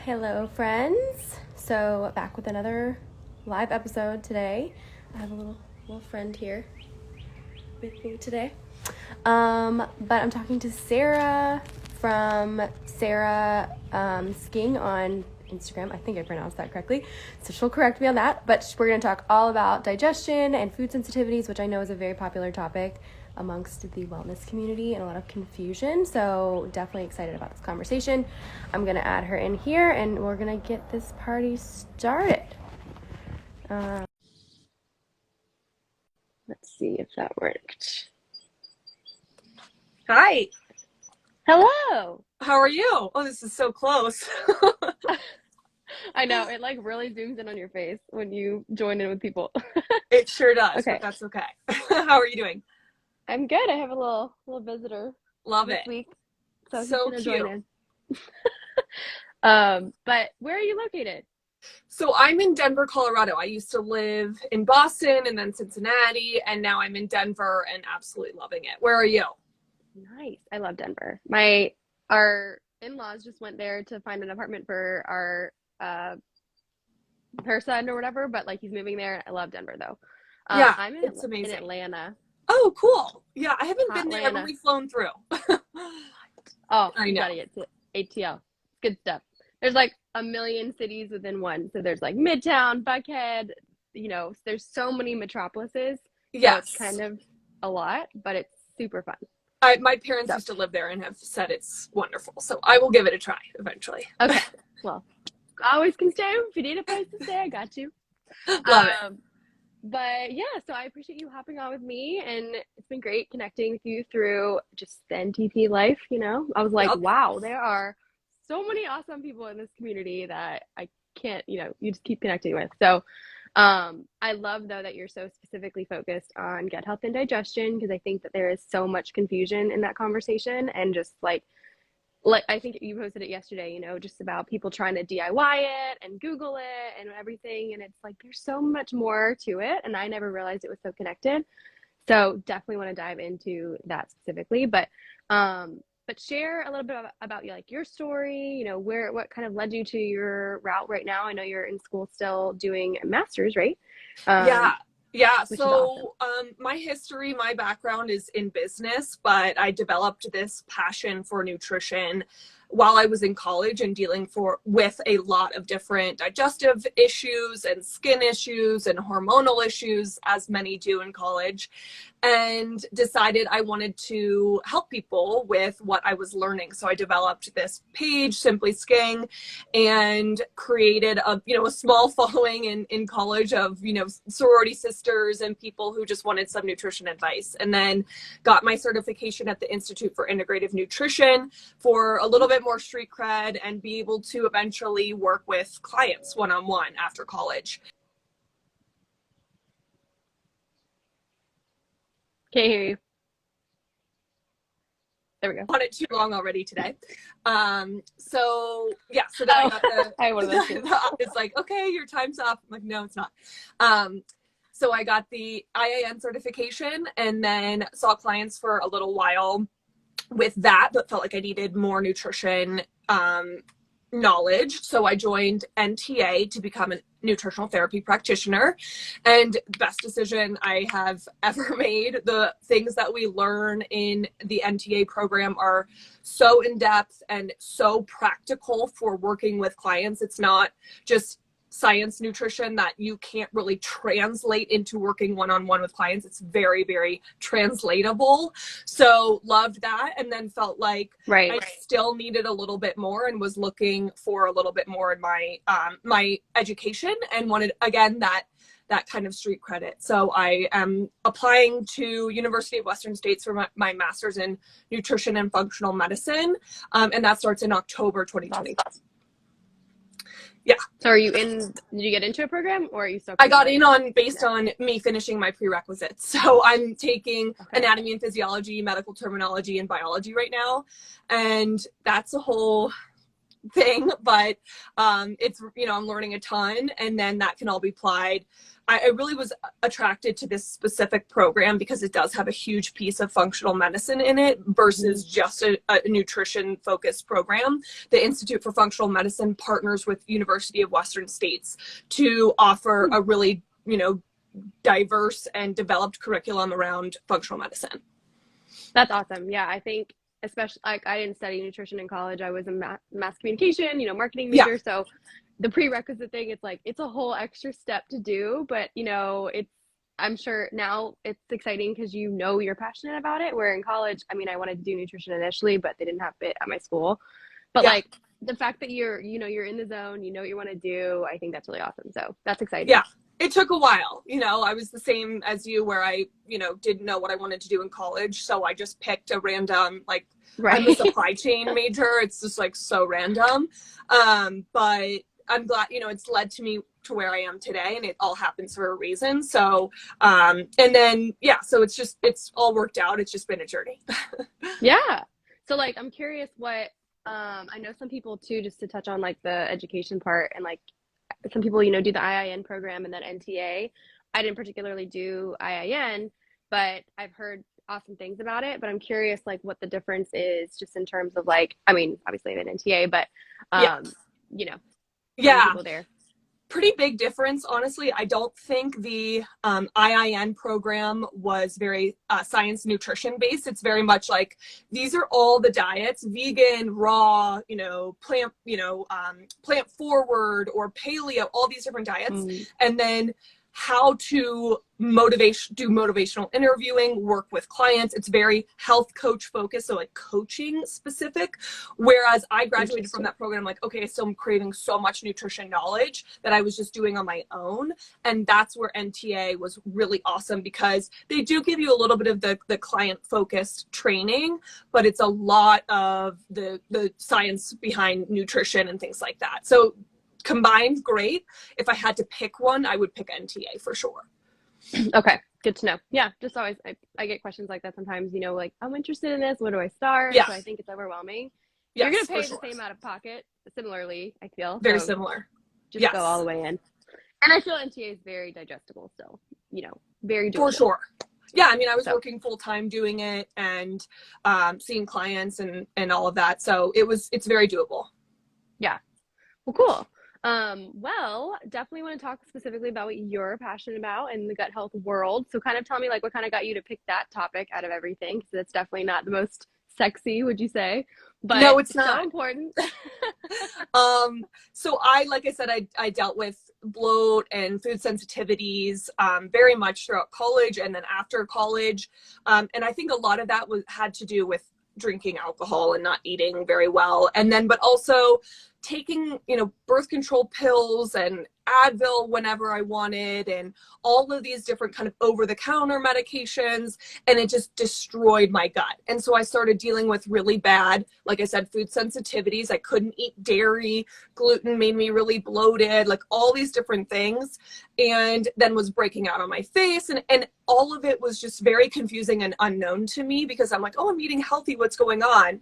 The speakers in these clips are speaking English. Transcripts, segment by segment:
Hello, friends. So back with another live episode today. I have a little friend here with me today. But I'm talking to Sarah from Sarah Skiing on Instagram. I think I pronounced that correctly, so she'll correct me on that. But we're going to talk all about digestion and food sensitivities, which I know is a very popular topic amongst the wellness community and a lot of confusion. So definitely excited about this conversation. I'm going to add her in here and we're going to get this party started. Let's see if that worked. Hi. Hello. How are you? Oh, this is so close. I know, it like really zooms in on your face when you join in with people. It sure does, but Okay, that's okay. How are you doing? I'm good. I have a little visitor Love this it. week, so he's So gonna join cute. in. But where are you located? So I'm in Denver, Colorado. I used to live in Boston and then Cincinnati, and now I'm in Denver and absolutely loving it. Where are you? Nice. I love Denver. Our in-laws just went there to find an apartment for our her son or whatever, but like he's moving there. I love Denver though. Yeah, I'm it's in amazing. Atlanta, Oh, cool. Yeah, I haven't hot been there. I've Atlanta. only flown through. Oh, I you know. gotta get to ATL. Good stuff. There's like a million cities within one. So there's like Midtown, Buckhead, there's so many metropolises. So it's Yes. kind of a lot, but it's super fun. My parents So, used to live there and have said it's wonderful. So I will give it a try eventually. okay. Well, always can stay. If you need a place to stay, I got you. Love it. Um, but yeah, so I appreciate you hopping on with me, and it's been great connecting with you through just the NTP life. I was like, Yep. wow, there are so many awesome people in this community that I can't, you just keep connecting with. So I love though that you're so specifically focused on gut health and digestion, because I think that there is so much confusion in that conversation, and just like I think you posted it yesterday, just about people trying to DIY it and Google it and everything. And it's like there's so much more to it. And I never realized it was so connected. So definitely want to dive into that specifically. But share a little bit about like your story, what kind of led you to your route right now. I know you're in school still doing a master's, right? Yeah. Yeah. Which is awesome. My history, my background is in business, but I developed this passion for nutrition while I was in college and dealing with a lot of different digestive issues and skin issues and hormonal issues, as many do in college, and decided I wanted to help people with what I was learning. So I developed this page, Simply Sking, and created a small following in college of sorority sisters and people who just wanted some nutrition advice, and then got my certification at the Institute for Integrative Nutrition for a little bit more street cred and be able to eventually work with clients one-on-one after college. Can't hear you. There we go. On it too long already today. So then I got I had one of those too. it's like, okay, your time's up. I'm like, no, it's not. So I got the IAN certification and then saw clients for a little while with that, but felt like I needed more nutrition knowledge. So I joined NTA to become a nutritional therapy practitioner, and best decision I have ever made. The things that we learn in the NTA program are so in-depth and so practical for working with clients. It's not just science nutrition that you can't really translate into working one-on-one with clients. It's very, very translatable. So loved that, and then felt like I still needed a little bit more and was looking for a little bit more in my my education, and wanted again that kind of street credit. So I am applying to University of Western States for my master's in nutrition and functional medicine, and that starts in October 2020. Yeah. So did you get into a program, or are you still? I got in based on me finishing my prerequisites. So I'm taking anatomy and physiology, medical terminology, and biology right now. And that's a whole thing, but it's, you know, I'm learning a ton, and then that can all be applied. I really was attracted to this specific program because it does have a huge piece of functional medicine in it versus just a nutrition focused program. The Institute for Functional Medicine partners with University of Western States to offer a really, you know, diverse and developed curriculum around functional medicine. That's awesome. Yeah, I think especially like I didn't study nutrition in college. I was a mass communication, marketing Yeah. major. So the prerequisite thing, it's like it's a whole extra step to do, but it's I'm sure now it's exciting because you're passionate about it. Where in college, I mean, I wanted to do nutrition initially, but they didn't have it at my school. But Yeah. like the fact that you're in the zone, you know what you want to do, I think that's really awesome. So that's exciting. Yeah. It took a while. I was the same as you where I, didn't know what I wanted to do in college. So I just picked a random, like, I'm a Right. supply chain major. It's just like so random. But I'm glad, it's led to me to where I am today, and it all happens for a reason. So, and then, yeah, so it's all worked out. It's just been a journey. Yeah. So like I'm curious what I know some people too, just to touch on like the education part and like some people, do the IIN program and then NTA. I didn't particularly do IIN, but I've heard awesome things about it. But I'm curious like what the difference is just in terms of like, I mean, obviously I have an NTA, but Yeah. telling Yeah. people there. Pretty big difference, honestly. I don't think the IIN program was very science nutrition based. It's very much like these are all the diets: vegan, raw, plant, plant forward, or paleo. All these different diets, and then how to do motivational interviewing, work with clients. It's very health coach focused, so like coaching specific. Whereas I graduated from that program like, okay, I still am craving so much nutrition knowledge that I was just doing on my own. And that's where NTA was really awesome, because they do give you a little bit of the client focused training, but it's a lot of the science behind nutrition and things like that. So combined, great. If I had to pick one, I would pick NTA for sure. Okay, good to know. Yeah, just always I get questions like that sometimes, like I'm interested in this, where do I start? Yeah. So I think it's overwhelming. Yes, You're going to pay sure. the same out of pocket similarly, I feel. Very so similar. Just yes. Go all the way in. And I feel NTA is very digestible still, very doable. For sure. Yeah, I mean, I was working full time doing it and seeing clients and all of that. So it's very doable. Yeah. Well, cool. Well, definitely want to talk specifically about what you're passionate about in the gut health world. So kind of tell me like what kind of got you to pick that topic out of everything, because it's definitely not the most sexy, would you say? But no, it's not. So important. So like I said, I dealt with bloat and food sensitivities very much throughout college and then after college. And I think a lot of that had to do with drinking alcohol and not eating very well. And then, but also taking, birth control pills and Advil whenever I wanted, and all of these different kind of over-the-counter medications, and it just destroyed my gut. And so I started dealing with really bad, like I said, food sensitivities. I couldn't eat dairy. Gluten made me really bloated, like all these different things, and then was breaking out on my face. And all of it was just very confusing and unknown to me, because I'm like, oh, I'm eating healthy. What's going on?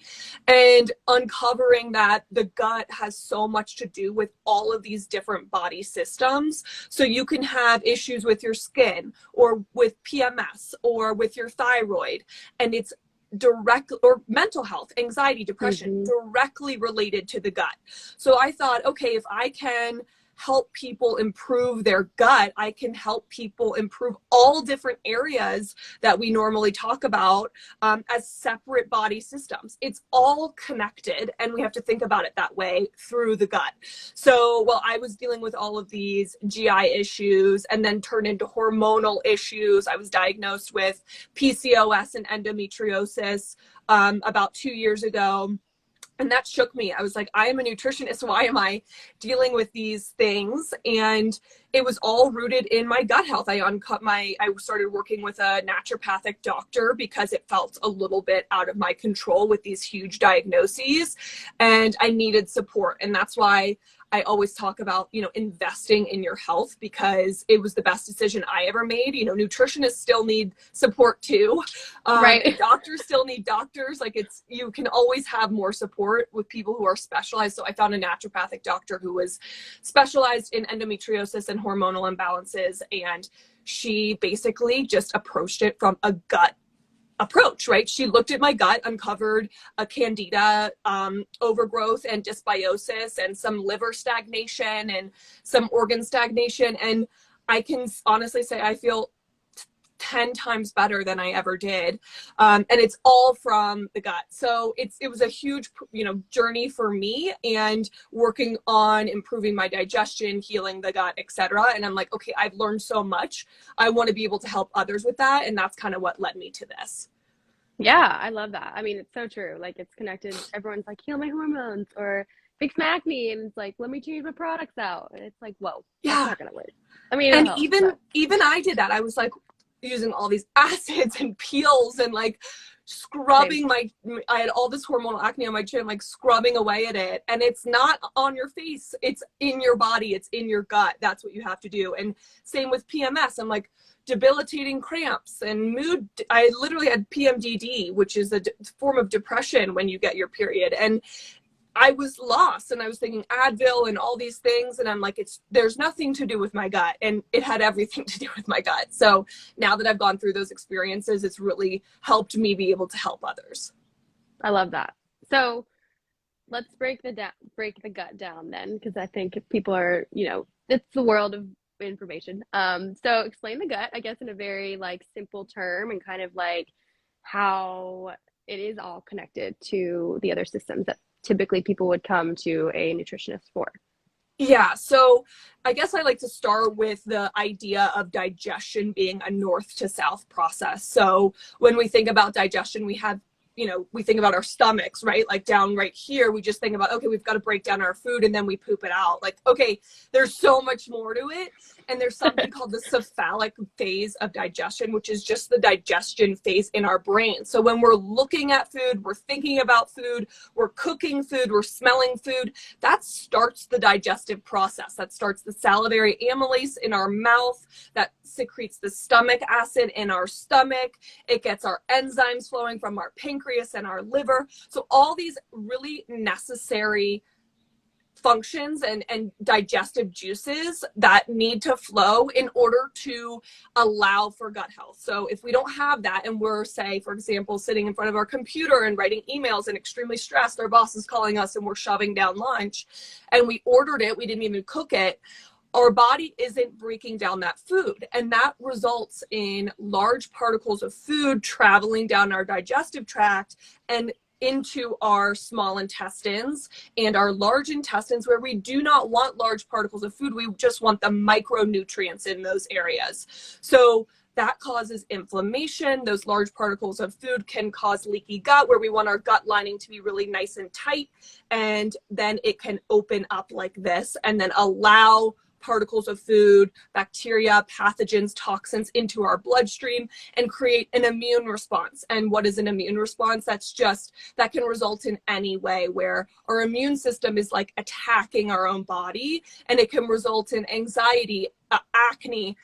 And uncovering that the gut has so much to do with all of these different body systems. So you can have issues with your skin or with PMS or with your thyroid, and it's direct, or mental health, anxiety, depression, directly related to the gut. So I thought, okay, if I can help people improve their gut, I can help people improve all different areas that we normally talk about as separate body systems. It's all connected, and we have to think about it that way through the gut. So while I was dealing with all of these GI issues and then turned into hormonal issues, I was diagnosed with PCOS and endometriosis about 2 years ago. And that shook me. I was like, I am a nutritionist. Why am I dealing with these things? And it was all rooted in my gut health. I started working with a naturopathic doctor because it felt a little bit out of my control with these huge diagnoses, and I needed support. And that's why I always talk about, investing in your health because it was the best decision I ever made. Nutritionists still need support too. And Right. doctors still need doctors. Like you can always have more support with people who are specialized. So I found a naturopathic doctor who was specialized in endometriosis and hormonal imbalances. And she basically just approached it from a gut approach, right? She looked at my gut, uncovered a candida overgrowth and dysbiosis and some liver stagnation and some organ stagnation. And I can honestly say I feel 10 times better than I ever did. And it's all from the gut. So it was a huge, journey for me, and working on improving my digestion, healing the gut, etc. And I'm like, okay, I've learned so much. I want to be able to help others with that. And that's kind of what led me to this. Yeah, I love that. I mean, it's so true. Like it's connected. Everyone's like, heal my hormones or fix my acne. And it's like, let me change my products out. And it's like, whoa, that's Yeah. not gonna work. I mean, it'll And help, even but even I did that. I was like using all these acids and peels and like scrubbing same. I had all this hormonal acne on my chin, like scrubbing away at it. And it's not on your face, it's in your body, it's in your gut. That's what you have to do. And same with PMS. I'm like debilitating cramps and mood. I literally had PMDD, which is a form of depression when you get your period. And I was lost, and I was thinking Advil and all these things. And I'm like, there's nothing to do with my gut. And it had everything to do with my gut. So now that I've gone through those experiences, it's really helped me be able to help others. I love that. So let's break the gut down then, because I think if people are, it's the world of information. So explain the gut, I guess, in a very like simple term, and kind of like how it is all connected to the other systems that typically people would come to a nutritionist for. Yeah, so I guess I like to start with the idea of digestion being a north to south process. So when we think about digestion, we think about our stomachs, right? Like down right here, we just think about, okay, we've got to break down our food and then we poop it out. Like, okay, there's so much more to it. And there's something called the cephalic phase of digestion, which is just the digestion phase in our brain. So when we're looking at food, we're thinking about food, we're cooking food, we're smelling food, that starts the digestive process. That starts the salivary amylase in our mouth, that secretes the stomach acid in our stomach. It gets our enzymes flowing from our pancreas and our liver. So all these really necessary functions and digestive juices that need to flow in order to allow for gut health. So if we don't have that, and we're, say, for example, sitting in front of our computer and writing emails and extremely stressed, our boss is calling us and we're shoving down lunch, and we ordered it, we didn't even cook it, our body isn't breaking down that food. And that results in large particles of food traveling down our digestive tract and into our small intestines and our large intestines, where we do not want large particles of food. We just want the micronutrients in those areas. So that causes inflammation. Those large particles of food can cause leaky gut, where we want our gut lining to be really nice and tight. And then it can open up like this and then allow particles of food, bacteria, pathogens, toxins into our bloodstream and create an immune response. And what is an immune response? That can result in any way, where our immune system is like attacking our own body, and it can result in anxiety, acne,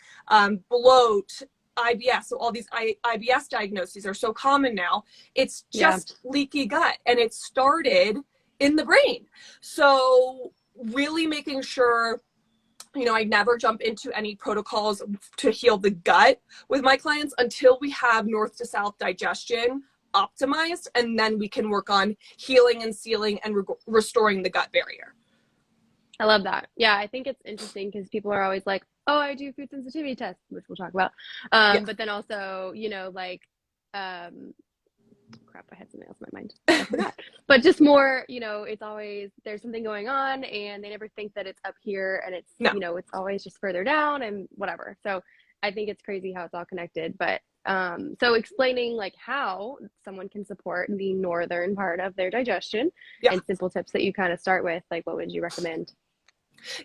bloat, IBS. So all these IBS diagnoses are so common now. It's just leaky gut, and it started in the brain. So really making sure, I never jump into any protocols to heal the gut with my clients until we have north to south digestion optimized, and then we can work on healing and sealing and restoring the gut barrier. I love that. Yeah, I think it's interesting because people are always like, oh, I do food sensitivity tests, which we'll talk about. Yeah. But then also, crap, I had something else in my mind. I forgot. But just more, it's always, there's something going on and they never think that it's up here, and it's, No. it's always just further down and whatever. So I think it's crazy how it's all connected. But so explaining like how someone can support the northern part of their digestion, Yeah. and simple tips that you kind of start with, like what would you recommend?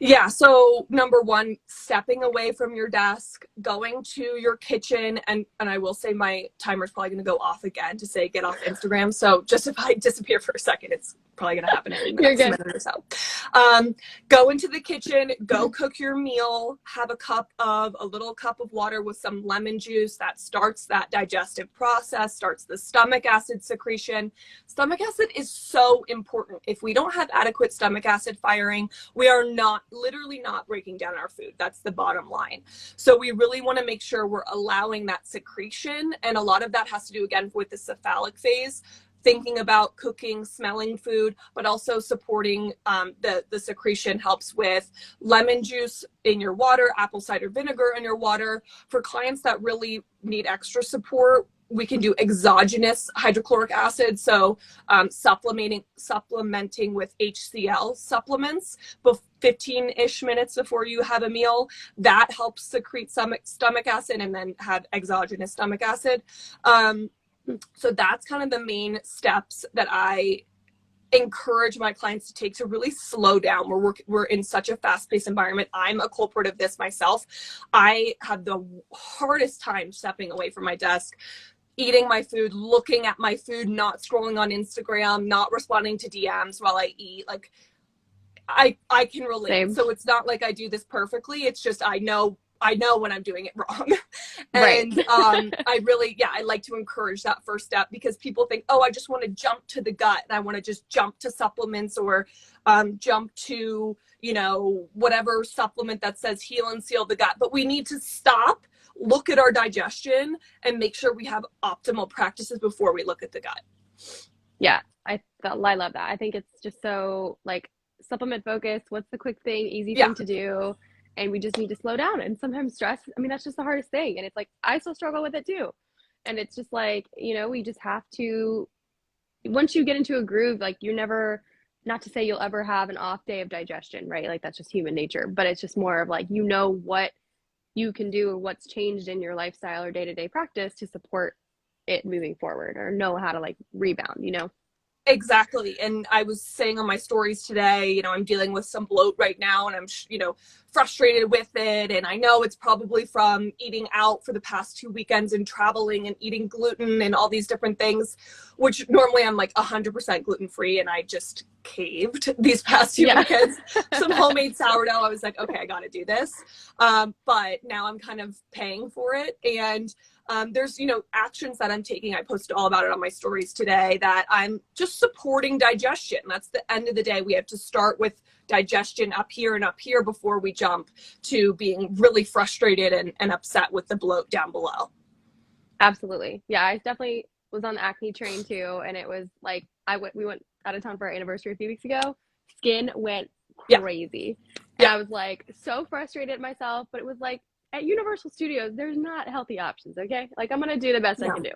Yeah. So number one, stepping away from your desk, going to your kitchen, and I will say my timer's probably going to go off again to say get off Instagram. So just if I disappear for a second, it's probably going to happen in the You're next good. minute or so. Go into the kitchen, go cook your meal, have a little cup of water with some lemon juice. That starts that digestive process, starts the stomach acid secretion. Stomach acid is so important. If we don't have adequate stomach acid firing, we are literally not breaking down our food. That's the bottom line. So we really want to make sure we're allowing that secretion. And a lot of that has to do, again, with the cephalic phase, thinking about cooking, smelling food, but also supporting the secretion helps with lemon juice in your water, apple cider vinegar in your water. For clients that really need extra support, we can do exogenous hydrochloric acid. So supplementing with HCl supplements 15-ish minutes before you have a meal. That helps secrete stomach acid, and then have exogenous stomach acid. So that's kind of the main steps that I encourage my clients to take to really slow down. We're in such a fast-paced environment. I'm a culprit of this myself. I have the hardest time stepping away from my desk, eating my food, looking at my food, not scrolling on Instagram, not responding to DMs while I eat. Like, I can relate. Same. So it's not like I do this perfectly. It's just I know when I'm doing it wrong. Right. And I like to encourage that first step, because people think, oh, I just want to jump to the gut and I want to just jump to supplements, or jump to, whatever supplement that says heal and seal the gut. But we need to stop, look at our digestion, and make sure we have optimal practices before we look at the gut. Yeah, I love that. I think it's just so like supplement focused. What's the quick thing, easy thing to do? And we just need to slow down. And sometimes stress, I mean, that's just the hardest thing. And it's like, I still struggle with it too. And it's just like, we just have to, once you get into a groove, like you're never, not to say you'll ever have an off day of digestion, right? Like that's just human nature, but it's just more of like, what you can do or what's changed in your lifestyle or day-to-day practice to support it moving forward, or know how to like rebound, Exactly. And I was saying on my stories today, I'm dealing with some bloat right now, and I'm, frustrated with it. And I know it's probably from eating out for the past 2 weekends and traveling and eating gluten and all these different things, which normally I'm like 100% gluten free. And I just caved these past few weekends. Some homemade sourdough. I was like, okay, I got to do this. But now I'm kind of paying for it. And there's, actions that I'm taking. I posted all about it on my stories today, that I'm just supporting digestion. That's the end of the day. We have to start with digestion up here before we jump to being really frustrated and upset with the bloat down below. Absolutely. Yeah, I definitely was on the acne train too. And it was like, we went out of town for our anniversary a few weeks ago. Skin went crazy. And I was like so frustrated at myself, but it was like, at Universal Studios, there's not healthy options, okay? Like, I'm going to do the best I can do.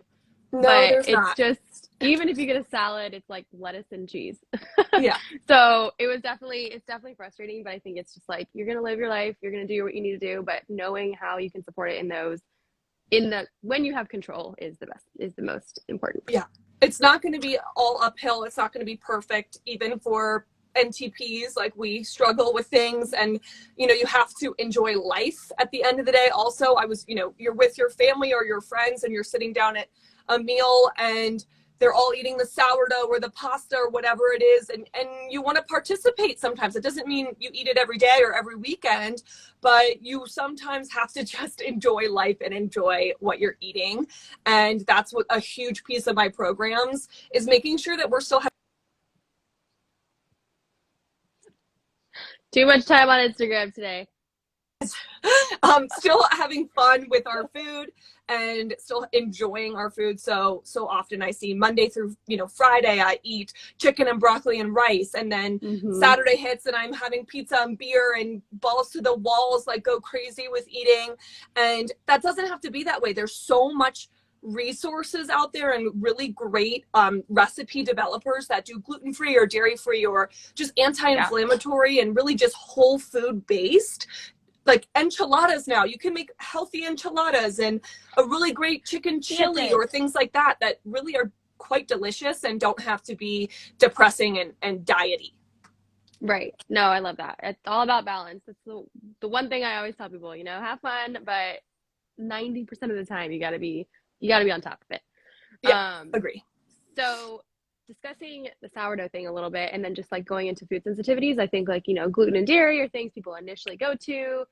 No, but there's it's not. Just, even if you get a salad, it's like lettuce and cheese. Yeah. So it's definitely frustrating, but I think it's just like, you're going to live your life, you're going to do what you need to do, but knowing how you can support it when you have control is the most important. Yeah. It's not going to be all uphill. It's not going to be perfect, even for NTPs. Like, we struggle with things, and you have to enjoy life at the end of the day. Also, you're with your family or your friends, and you're sitting down at a meal, and they're all eating the sourdough or the pasta or whatever it is, and you want to participate. Sometimes it doesn't mean you eat it every day or every weekend, but you sometimes have to just enjoy life and enjoy what you're eating. And that's what a huge piece of my programs is, making sure that we're still Too much time on Instagram today. Still having fun with our food and still enjoying our food. So often I see Monday through, Friday, I eat chicken and broccoli and rice. And then Saturday hits and I'm having pizza and beer and balls to the walls, like go crazy with eating. And that doesn't have to be that way. There's so much resources out there and really great recipe developers that do gluten-free or dairy-free or just anti-inflammatory and really just whole food based. Like enchiladas now, you can make healthy enchiladas and a really great chicken chili or things like that really are quite delicious and don't have to be depressing and diety. Right. No, I love that. It's all about balance. It's the one thing I always tell people, have fun, but 90% of the time you gotta be on top of it. Yeah, agree. So discussing the sourdough thing a little bit and then just like going into food sensitivities, I think like, gluten and dairy are things people initially go to.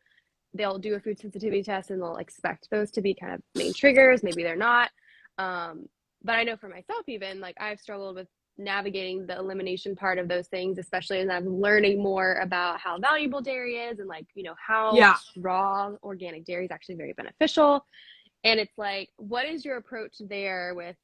They'll do a food sensitivity test and they'll expect those to be kind of main triggers. Maybe they're not. But I know for myself, even like I've struggled with navigating the elimination part of those things, especially as I'm learning more about how valuable dairy is and like, how Yeah. raw organic dairy is actually very beneficial. And it's like, what is your approach there with,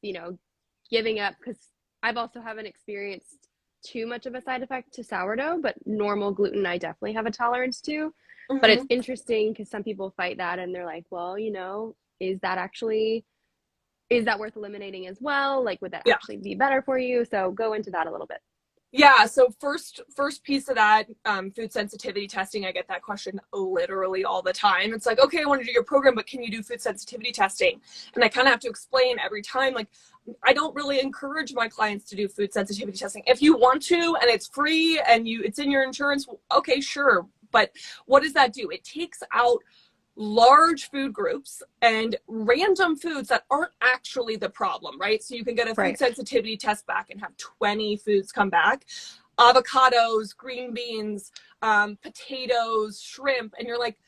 giving up? Because I've also haven't experienced too much of a side effect to sourdough, but normal gluten, I definitely have a tolerance to. But it's Mm-hmm. interesting because some people fight that and they're like, well, is that actually, is that worth eliminating as well? Like, would that Yeah. actually be better for you? So go into that a little bit. Yeah, so first piece of that, food sensitivity testing, I get that question literally all the time. It's like, okay, I want to do your program, but can you do food sensitivity testing? And I kind of have to explain every time, like, I don't really encourage my clients to do food sensitivity testing. If you want to and it's free and it's in your insurance, okay, sure. But what does that do? It takes out large food groups and random foods that aren't actually the problem, right? So you can get a food Right. sensitivity test back and have 20 foods come back. Avocados, green beans, potatoes, shrimp, and you're like,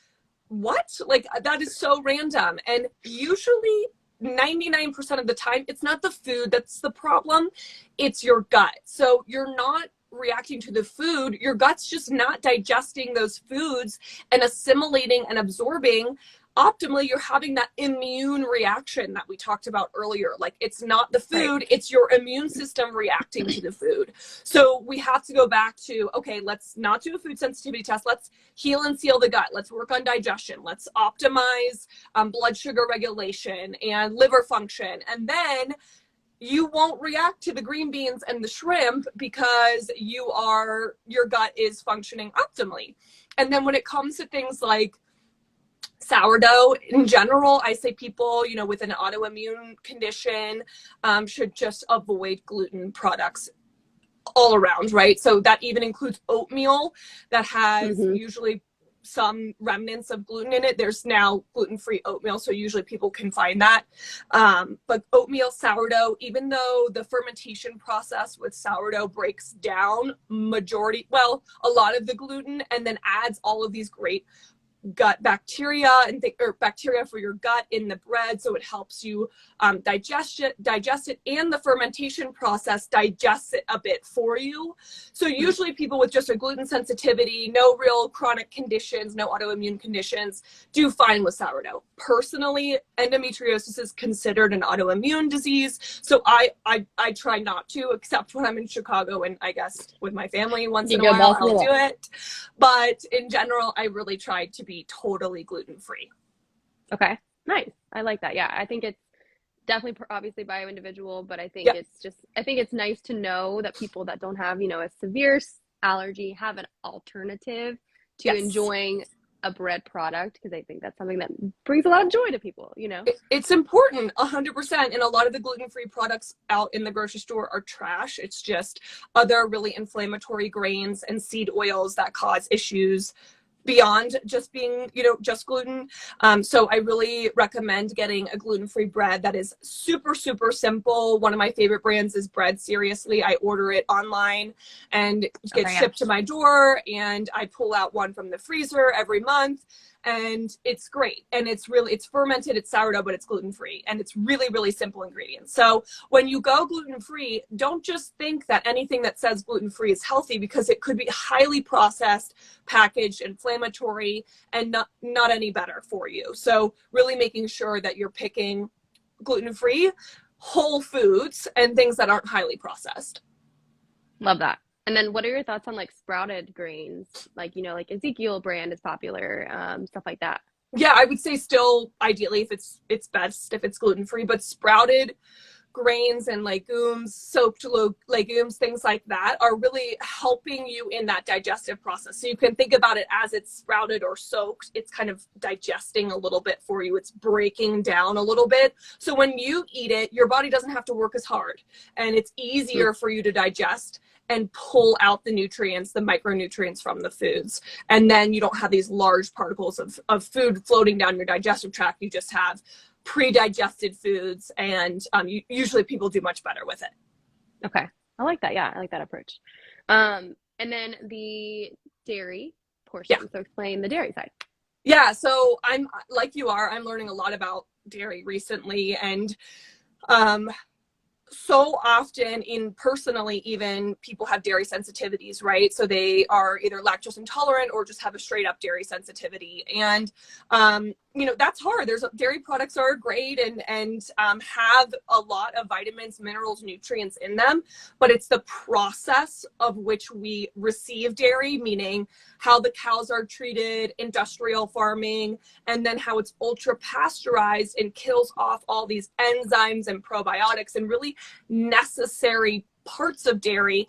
what? Like, that is so random. And usually 99% of the time, it's not the food that's the problem, it's your gut. So you're not reacting to the food, your gut's just not digesting those foods and assimilating and absorbing optimally. You're having that immune reaction that we talked about earlier. Like, it's not the Right. food, it's your immune system reacting to the food. So we have to go back to, okay, let's not do a food sensitivity test. Let's heal and seal the gut. Let's work on digestion. Let's optimize blood sugar regulation and liver function. And then you won't react to the green beans and the shrimp because your gut is functioning optimally. And then when it comes to things like sourdough in general, I say people, with an autoimmune condition should just avoid gluten products all around, right? So that even includes oatmeal that has Mm-hmm. usually some remnants of gluten in it. There's now gluten-free oatmeal, so usually people can find that. But oatmeal, sourdough, even though the fermentation process with sourdough breaks down a lot of the gluten and then adds all of these great gut bacteria or bacteria for your gut in the bread, so it helps you digest it, and the fermentation process digests it a bit for you. So usually people with just a gluten sensitivity, no real chronic conditions, no autoimmune conditions, do fine with sourdough. Personally, endometriosis is considered an autoimmune disease, so I try not to, except when I'm in Chicago and I guess with my family once in a while I'll do it. But in general, I really try to be totally gluten-free. Okay. Nice. I like that. Yeah. I think it's definitely obviously bio individual, but I think Yep. I think it's nice to know that people that don't have, a severe allergy have an alternative to Yes. enjoying a bread product, because I think that's something that brings a lot of joy to people. It's important, 100%. And a lot of the gluten-free products out in the grocery store are trash. It's just other really inflammatory grains and seed oils that cause issues beyond just being, just gluten. So I really recommend getting a gluten-free bread that is super, super simple. One of my favorite brands is Bread Seriously. I order it online and it gets shipped to my door, and I pull out one from the freezer every month. And it's great. And it's fermented, it's sourdough, but it's gluten-free. And it's really, really simple ingredients. So when you go gluten-free, don't just think that anything that says gluten-free is healthy, because it could be highly processed, packaged, inflammatory, and not any better for you. So really making sure that you're picking gluten-free, whole foods, and things that aren't highly processed. Love that. And then what are your thoughts on like sprouted grains? Like, like Ezekiel brand is popular, stuff like that. Yeah, I would say still ideally if it's best if it's gluten-free, but sprouted grains and legumes, soaked legumes, things like that are really helping you in that digestive process. So you can think about it as it's sprouted or soaked, it's kind of digesting a little bit for you. It's breaking down a little bit. So when you eat it, your body doesn't have to work as hard, and it's easier for you to digest and pull out the nutrients, the micronutrients from the foods. And then you don't have these large particles of food floating down your digestive tract. You just have pre-digested foods, and usually people do much better with it. Okay. I like that. Yeah, I like that approach. And then the dairy Yeah. portion. So explain the dairy side. Yeah. So I'm like you are, I'm learning a lot about dairy recently. And um, so often in personally, even people have dairy sensitivities, right? So they are either lactose intolerant or just have a straight up dairy sensitivity. And you know, that's hard. There's dairy products are great and have a lot of vitamins, minerals, nutrients in them, but it's the process of which we receive dairy, meaning how the cows are treated, industrial farming, and then how it's ultra pasteurized and kills off all these enzymes and probiotics and really necessary parts of dairy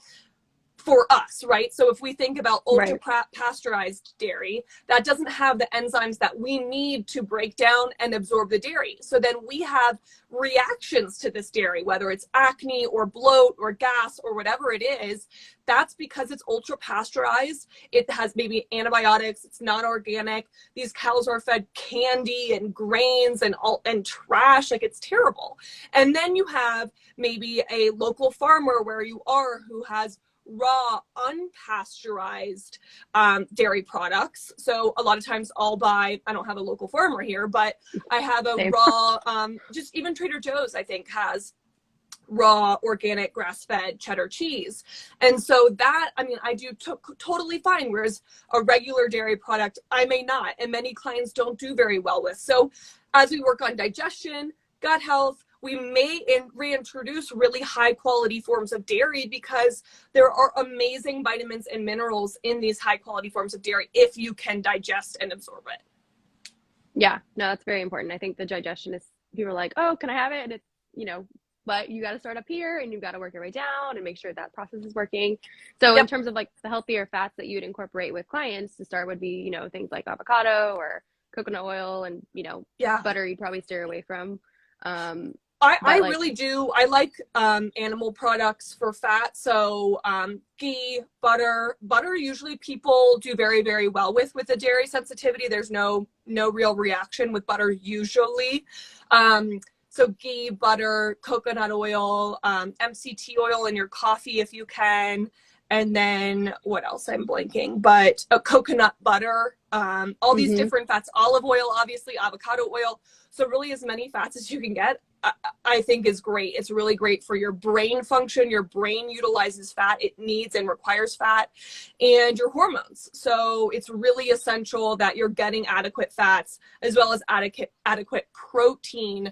for us, right? So if we think about ultra Right. pasteurized dairy, that doesn't have the enzymes that we need to break down and absorb the dairy. So then we have reactions to this dairy, whether it's acne or bloat or gas or whatever it is. That's because it's ultra pasteurized. It has maybe antibiotics. It's not organic. These cows are fed candy and grains and trash. Like, it's terrible. And then you have maybe a local farmer where you are who has raw, unpasteurized dairy products. So a lot of times I'll buy, I don't have a local farmer here, but I have a Same. raw, just even Trader Joe's, I think, has raw, organic, grass-fed cheddar cheese. And so that, I mean, I do totally fine, whereas a regular dairy product, I may not, and many clients don't do very well with. So as we work on digestion, gut health, we may reintroduce really high quality forms of dairy because there are amazing vitamins and minerals in these high quality forms of dairy if you can digest and absorb it. Yeah, no, that's very important. I think the digestion is, people are like, oh, can I have it? And it's, you know, but you got to start up here and you've got to work your way down and make sure that process is working. So in Yep. terms of like the healthier fats that you would incorporate with clients to start would be, you know, things like avocado or coconut oil and, you know, Yeah. butter you'd probably steer away from. I But like, really do. I like animal products for fat. So ghee, butter. Butter usually people do very, very well with a dairy sensitivity. There's no real reaction with butter usually. So ghee, butter, coconut oil, MCT oil in your coffee if you can. And then what else? I'm blanking, but a coconut butter, all these mhm. different fats, olive oil, obviously, avocado oil. So really as many fats as you can get, I think is great. It's really great for your brain function. Your brain utilizes fat. It needs and requires fat, and your hormones. So it's really essential that you're getting adequate fats as well as adequate protein.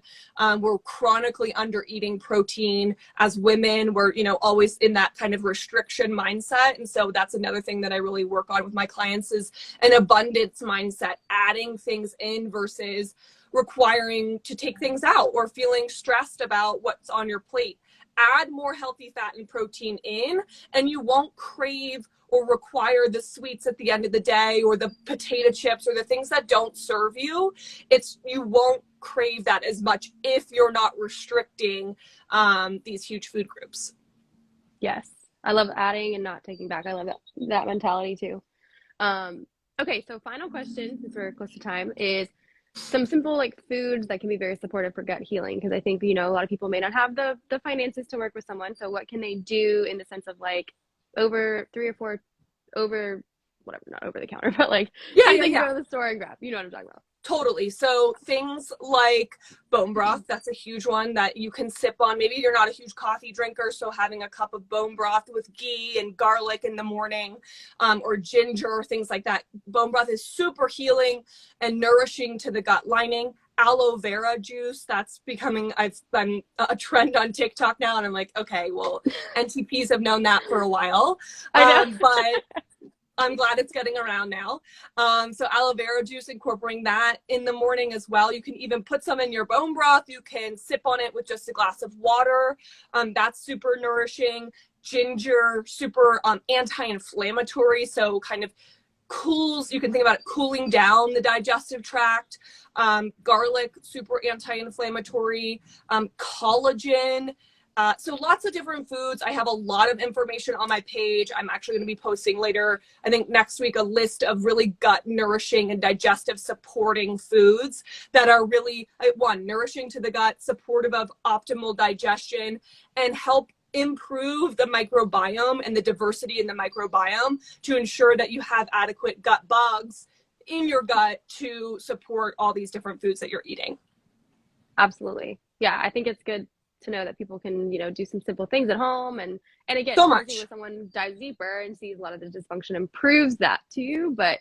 We're chronically under eating protein as women. We're, you know, always in that kind of restriction mindset. And so that's another thing that I really work on with my clients is an abundance mindset, adding things in versus requiring to take things out or feeling stressed about what's on your plate. Add more healthy fat and protein in, and you won't crave or require the sweets at the end of the day or the potato chips or the things that don't serve you. You won't crave that as much if you're not restricting these huge food groups. Yes. I love adding and not taking back. I love that mentality too. Okay, so final question, since we're close to time, is some simple like foods that can be very supportive for gut healing, because I think, you know, a lot of people may not have the finances to work with someone. So what can they do in the sense of like over 3 or 4 over whatever, not over the counter, but like Yeah, things yeah, they can yeah. go to the store and grab. You know what I'm talking about. Totally. So things like bone broth, that's a huge one that you can sip on. Maybe you're not a huge coffee drinker, so having a cup of bone broth with ghee and garlic in the morning, or ginger or things like that. Bone broth is super healing and nourishing to the gut lining. Aloe vera juice, that's becoming, I've been a trend on TikTok now, and I'm like, okay, well, NTPs have known that for a while. I know. But I'm glad it's getting around now. So aloe vera juice, incorporating that in the morning as well. You can even put some in your bone broth. You can sip on it with just a glass of water. That's super nourishing. Ginger, super anti-inflammatory. So kind of cools, you can think about it cooling down the digestive tract. Garlic, super anti-inflammatory. Collagen. So lots of different foods. I have a lot of information on my page. I'm actually going to be posting later, I think next week, a list of really gut nourishing and digestive supporting foods that are really, one, nourishing to the gut, supportive of optimal digestion, and help improve the microbiome and the diversity in the microbiome to ensure that you have adequate gut bugs in your gut to support all these different foods that you're eating. Absolutely. Yeah, I think it's good to know that people can, do some simple things at home, and again, So working much. with someone who dives deeper and sees a lot of the dysfunction improves that to you, but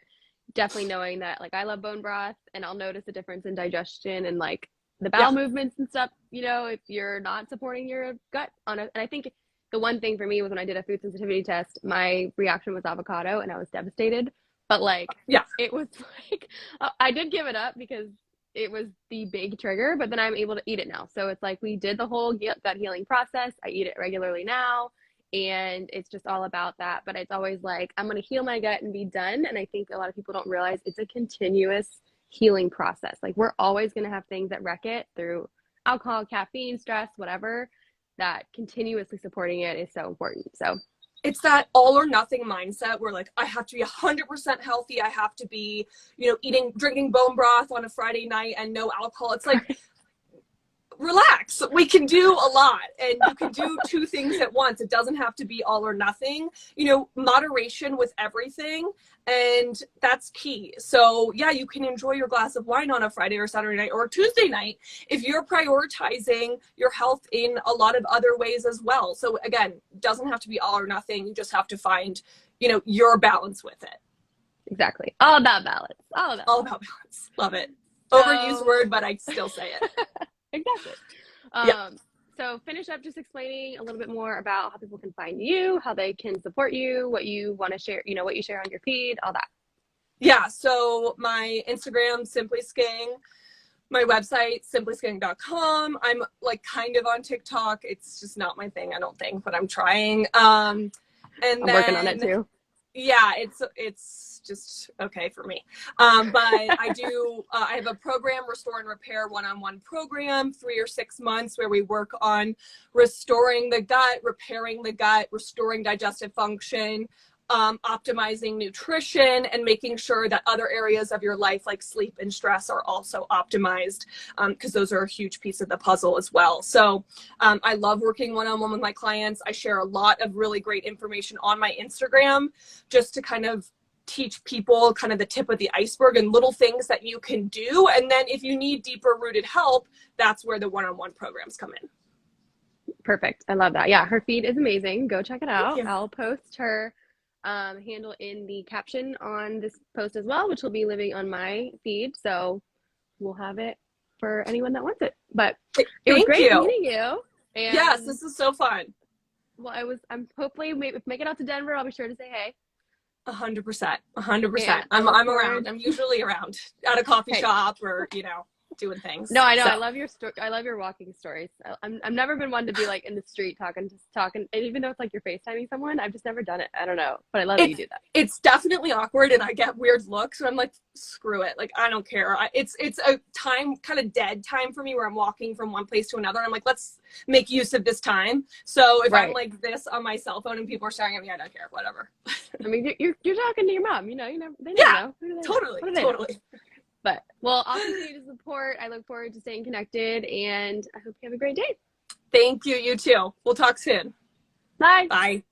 definitely knowing that, like, I love bone broth and I'll notice a difference in digestion and like the Yeah. bowel movements and stuff, if you're not supporting your gut and I think the one thing for me was when I did a food sensitivity test, my reaction was avocado and I was devastated. But like Yeah. it was like I did give it up because it was the big trigger, but then I'm able to eat it now. So it's like we did the whole gut healing process. I eat it regularly now, and it's just all about that. But it's always like, I'm going to heal my gut and be done. And I think a lot of people don't realize it's a continuous healing process. Like, we're always going to have things that wreck it through alcohol, caffeine, stress, whatever. That continuously supporting it is so important. So It's that all or nothing mindset where like, I have to be 100% healthy. I have to be, drinking bone broth on a Friday night and no alcohol. It's like, relax. We can do a lot, and you can do two things at once. It doesn't have to be all or nothing. Moderation with everything, and that's key. So yeah, you can enjoy your glass of wine on a Friday or Saturday night or a Tuesday night if you're prioritizing your health in a lot of other ways as well. So again, doesn't have to be all or nothing. You just have to find, your balance with it. exactly. All about balance. All about balance. Love it. So, Overused word, but I still say it. exactly. Yeah. So finish up just explaining a little bit more about how people can find you, how they can support you, what you want to share, what you share on your feed, all that. Yeah. So my Instagram, Simply Sking, my website, simplysking.com. I'm like kind of on TikTok. It's just not my thing, I don't think, but I'm trying. And I'm working on it too. Yeah, it's just okay for me. But I have a program, Restore and Repair one-on-one program, 3 or 6 months, where we work on restoring the gut, repairing the gut, restoring digestive function, optimizing nutrition, and making sure that other areas of your life like sleep and stress are also optimized, because those are a huge piece of the puzzle as well. So I love working one-on-one with my clients. I share a lot of really great information on my Instagram just to kind of teach people kind of the tip of the iceberg and little things that you can do. And then if you need deeper rooted help, that's where the one-on-one programs come in. Perfect. I love that. Yeah, her feed is amazing. Go check it out. Thank you. I'll post her handle in the caption on this post as well, which will be living on my feed. So we'll have it for anyone that wants it. But it was great meeting you. And yes, this is so fun. Well, I'm hopefully make it out to Denver. I'll be sure to say hey. 100%. 100%. I'm around. I'm usually around at a coffee shop or, doing things. No, I know. So. I love your story. I love your walking stories. I've never been one to be like in the street talking. And even though it's like you're FaceTiming someone, I've just never done it. I don't know, but I love that you do that. It's definitely awkward, and I get weird looks, and I'm like, screw it. Like, I don't care. It's a time, kind of dead time for me, where I'm walking from one place to another. And I'm like, let's make use of this time. So if I'm like this on my cell phone and people are staring at me, I don't care. Whatever. I mean, you're talking to your mom. You never. They never know. Totally. But, well, I'll continue to support. I look forward to staying connected, and I hope you have a great day. Thank you. You too. We'll talk soon. Bye. Bye.